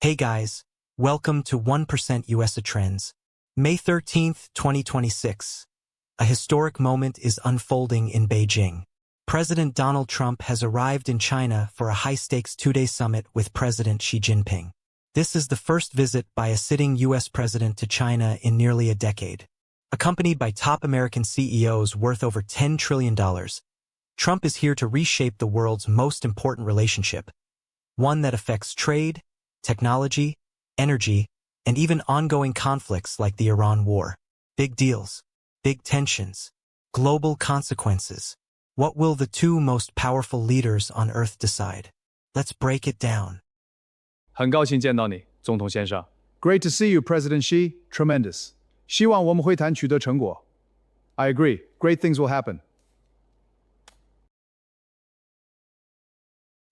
Hey guys, welcome to 1% USATrends. May 13th, 2026. A historic moment is unfolding in Beijing. President Donald Trump has arrived in China for a high-stakes two-day summit with President Xi Jinping. This is the first visit by a sitting U.S. president to China in nearly a decade. Accompanied by top American CEOs worth over $10 trillion, Trump is here to reshape the world's most important relationship, one that affects trade, technology, energy, and even ongoing conflicts like the Iran war. Big deals, big tensions, global consequences. What will the two most powerful leaders on Earth decide? Let's break it down. 很高兴见到你，总统先生。Great to see you, President Xi. Tremendous. 希望我们会谈取得成果。I agree. Great things will happen.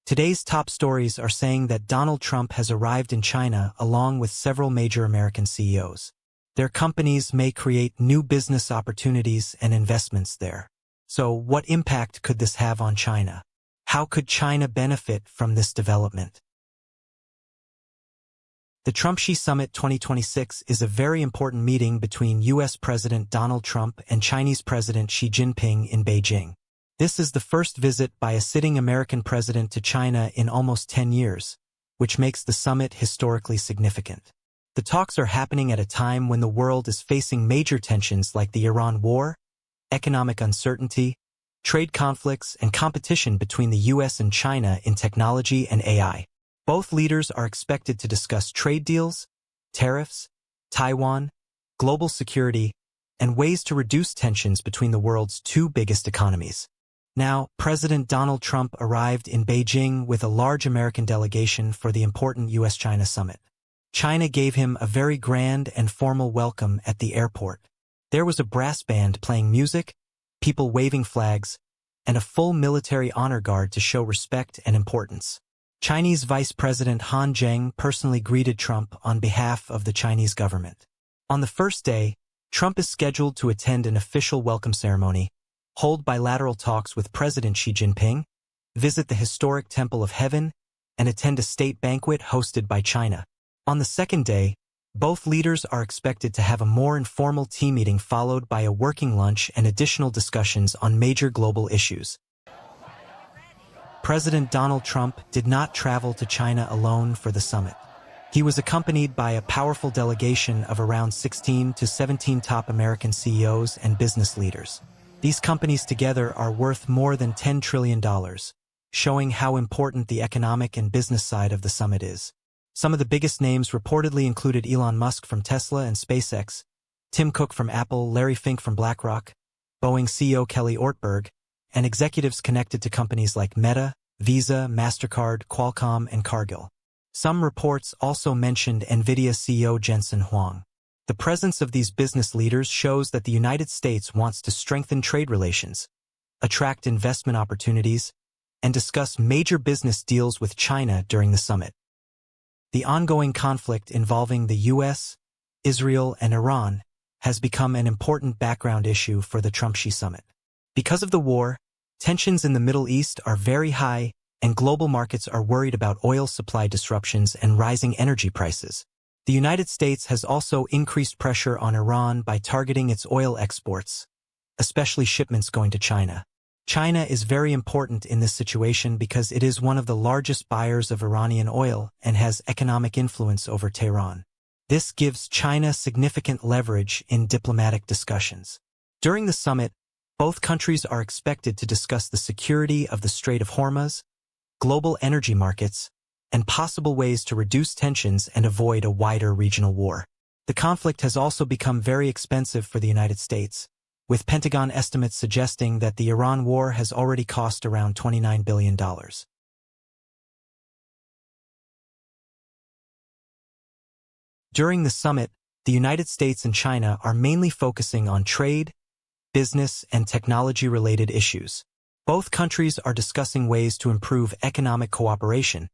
Today's top stories are saying that Donald Trump has arrived in China along with several major American CEOs. Their companies may create new business opportunities and investments there. So what impact could this have on China? How could China benefit from this development? The Trump-Xi Summit 2026 is a very important meeting between U.S. President Donald Trump and Chinese President Xi Jinping in Beijing. This is the first visit by a sitting American president to China in almost 10 years, which makes the summit historically significant. The talks are happening at a time when the world is facing major tensions like the Iran war, economic uncertainty, trade conflicts, and competition between the U.S. and China in technology and AI. Both leaders are expected to discuss trade deals, tariffs, Taiwan, global security, and ways to reduce tensions between the world's two biggest economies. Now, President Donald Trump arrived in Beijing with a large American delegation for the important U.S.-China summit. China gave him a very grand and formal welcome at the airport. There was a brass band playing music, people waving flags, and a full military honor guard to show respect and importance. Chinese Vice President Han Zheng personally greeted Trump on behalf of the Chinese government. On the first day, Trump is scheduled to attend an official welcome ceremony, hold bilateral talks with President Xi Jinping, visit the historic Temple of Heaven, and attend a state banquet hosted by China. On the second day, both leaders are expected to have a more informal team meeting followed by a working lunch and additional discussions on major global issues. President Donald Trump did not travel to China alone for the summit. He was accompanied by a powerful delegation of around 16 to 17 top American CEOs and business leaders. These companies together are worth more than $10 trillion, showing how important the economic and business side of the summit is. Some of the biggest names reportedly included Elon Musk from Tesla and SpaceX, Tim Cook from Apple, Larry Fink from BlackRock, Boeing CEO Kelly Ortberg, and executives connected to companies like Meta, Visa, MasterCard, Qualcomm, and Cargill. Some reports also mentioned Nvidia CEO Jensen Huang. The presence of these business leaders shows that the United States wants to strengthen trade relations, attract investment opportunities, and discuss major business deals with China during the summit. The ongoing conflict involving the U.S., Israel, and Iran has become an important background issue for the Trump-Xi summit. Because of the war, tensions in the Middle East are very high, and global markets are worried about oil supply disruptions and rising energy prices. The United States has also increased pressure on Iran by targeting its oil exports, especially shipments going to China. China is very important in this situation because it is one of the largest buyers of Iranian oil and has economic influence over Tehran. This gives China significant leverage in diplomatic discussions. During the summit, both countries are expected to discuss the security of the Strait of Hormuz, global energy markets, and possible ways to reduce tensions and avoid a wider regional war. The conflict has also become very expensive for the United States, with Pentagon estimates suggesting that the Iran war has already cost around $29 billion. During the summit, the United States and China are mainly focusing on trade, business, and technology-related issues. Both countries are discussing ways to improve economic cooperation,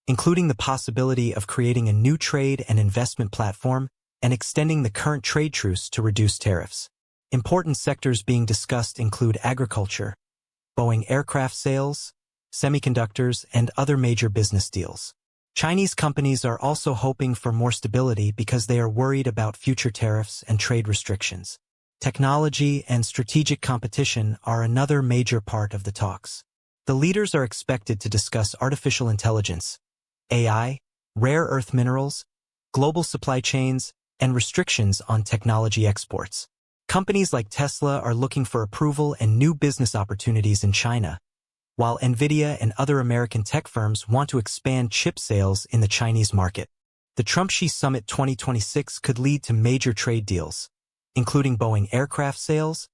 including the possibility of creating a new trade and investment platform and extending the current trade truce to reduce tariffs. Important sectors being discussed include agriculture, Boeing aircraft sales, semiconductors, and other major business deals. Chinese companies are also hoping for more stability because they are worried about future tariffs and trade restrictions. Technology and strategic competition are another major part of the talks. The leaders are expected to discuss artificial intelligence, AI, rare earth minerals, global supply chains, and restrictions on technology exports. Companies like Tesla are looking for approval and new business opportunities in China, while Nvidia and other American tech firms want to expand chip sales in the Chinese market. The Trump-Xi Summit 2026 could lead to major trade deals, including Boeing aircraft sales,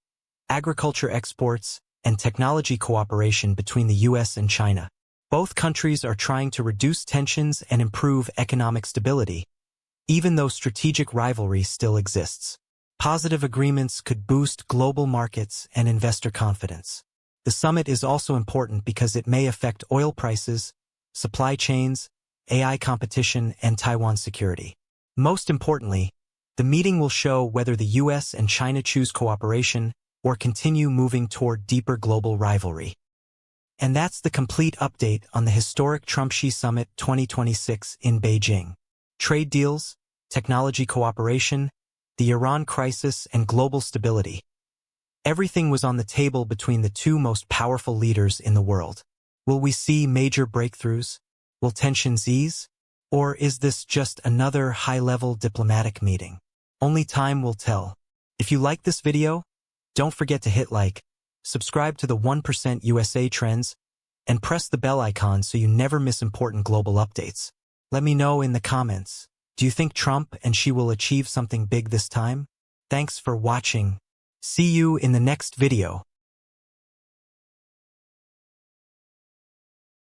agriculture exports, and technology cooperation between the U.S. and China. Both countries are trying to reduce tensions and improve economic stability, even though strategic rivalry still exists. Positive agreements could boost global markets and investor confidence. The summit is also important because it may affect oil prices, supply chains, AI competition, and Taiwan's security. Most importantly, the meeting will show whether the U.S. and China choose cooperation or continue moving toward deeper global rivalry. And that's the complete update on the historic Trump-Xi Summit 2026 in Beijing. Trade deals, technology cooperation, the Iran crisis, and global stability. Everything was on the table between the two most powerful leaders in the world. Will we see major breakthroughs? Will tensions ease? Or is this just another high-level diplomatic meeting? Only time will tell. If you like this video, don't forget to hit like, subscribe to the 1% USATrends, and press the bell icon so you never miss important global updates. Let me know in the comments. Do you think Trump and Xi will achieve something big this time? Thanks for watching. See you in the next video.